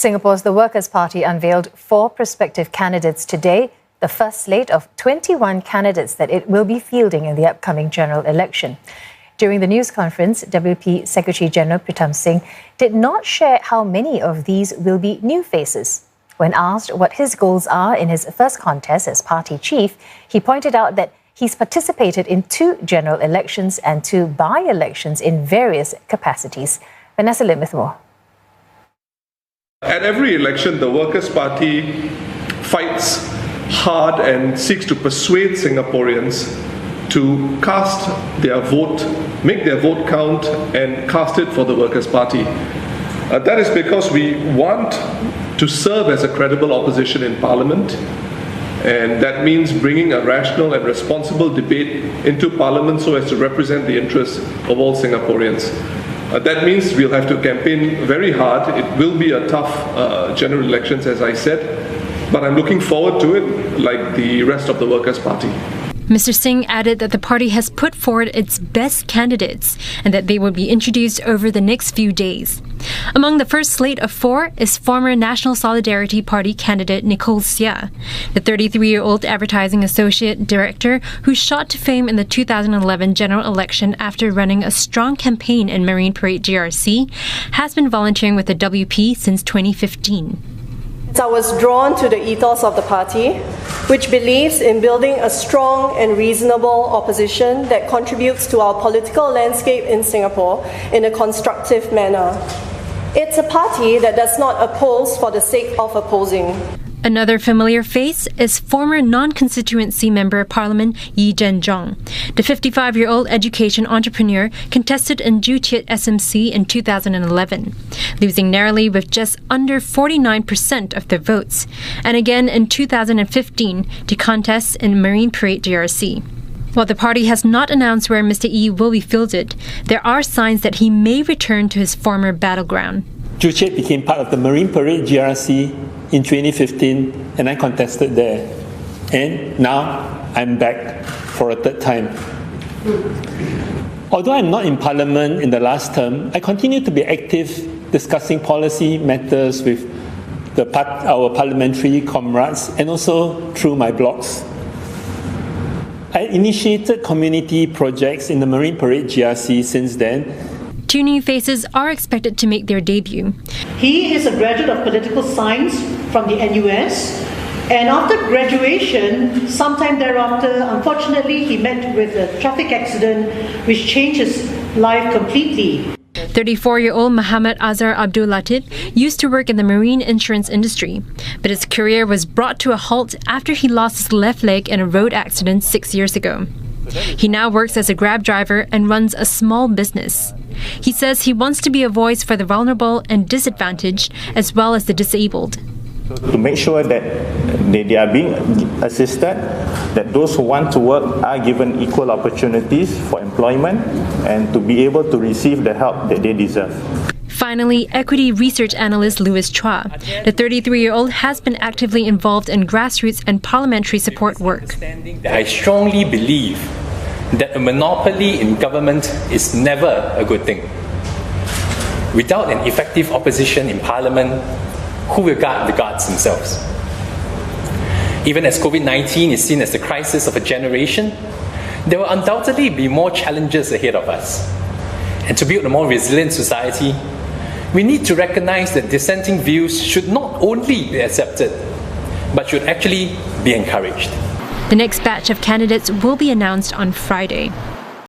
Singapore's The Workers' Party unveiled 4 prospective candidates today, the first slate of 21 candidates that it will be fielding in the upcoming general election. During the news conference, WP Secretary-General Pritam Singh did not share how many of these will be new faces. When asked what his goals are in his first contest as party chief, he pointed out that he's participated in 2 general elections and 2 by-elections in various capacities. Vanessa Lim with more. At every election, the Workers' Party fights hard and seeks to persuade Singaporeans to cast their vote, make their vote count and cast it for the Workers' Party. That is because we want to serve as a credible opposition in Parliament, and that means bringing a rational and responsible debate into Parliament so as to represent the interests of all Singaporeans. That means we'll have to campaign very hard. It will be a tough general elections, as I said, but I'm looking forward to it like the rest of the Workers' Party. Mr. Singh added that the party has put forward its best candidates and that they will be introduced over the next few days. Among the first slate of 4 is former National Solidarity Party candidate Nicole Seah, the 33-year-old advertising associate director who shot to fame in the 2011 general election after running a strong campaign in Marine Parade GRC, has been volunteering with the WP since 2015. I was drawn to the ethos of the party, which believes in building a strong and reasonable opposition that contributes to our political landscape in Singapore in a constructive manner. It's a party that does not oppose for the sake of opposing. Another familiar face is former non-constituency Member of Parliament Yee Jenn Jong. The 55-year-old education entrepreneur contested in Joo Chiat SMC in 2011, losing narrowly with just under 49% of the votes, and again in 2015 to contest in Marine Parade GRC. While the party has not announced where Mr. Yee will be fielded, there are signs that he may return to his former battleground. Joo Chiat became part of the Marine Parade GRC in 2015, and I contested there. And now I'm back for a third time. Although I'm not in Parliament in the last term, I continue to be active discussing policy matters with our parliamentary comrades and also through my blogs. I initiated community projects in the Marine Parade GRC since then. 2 new faces are expected to make their debut. He is a graduate of political science from the NUS, and after graduation, sometime thereafter, unfortunately, he met with a traffic accident which changed his life completely. 34-year-old Mohammed Azhar Abdul Latip used to work in the marine insurance industry, but his career was brought to a halt after he lost his left leg in a road accident 6 years ago. He now works as a Grab driver and runs a small business. He says he wants to be a voice for the vulnerable and disadvantaged, as well as the disabled. To make sure that they are being assisted, that those who want to work are given equal opportunities for employment and to be able to receive the help that they deserve. Finally, equity research analyst Louis Chua. The 33-year-old has been actively involved in grassroots and parliamentary support work. I strongly believe that a monopoly in government is never a good thing. Without an effective opposition in Parliament, who will guard the guards themselves? Even as COVID-19 is seen as the crisis of a generation, there will undoubtedly be more challenges ahead of us. And to build a more resilient society, we need to recognize that dissenting views should not only be accepted, but should actually be encouraged. The next batch of candidates will be announced on Friday.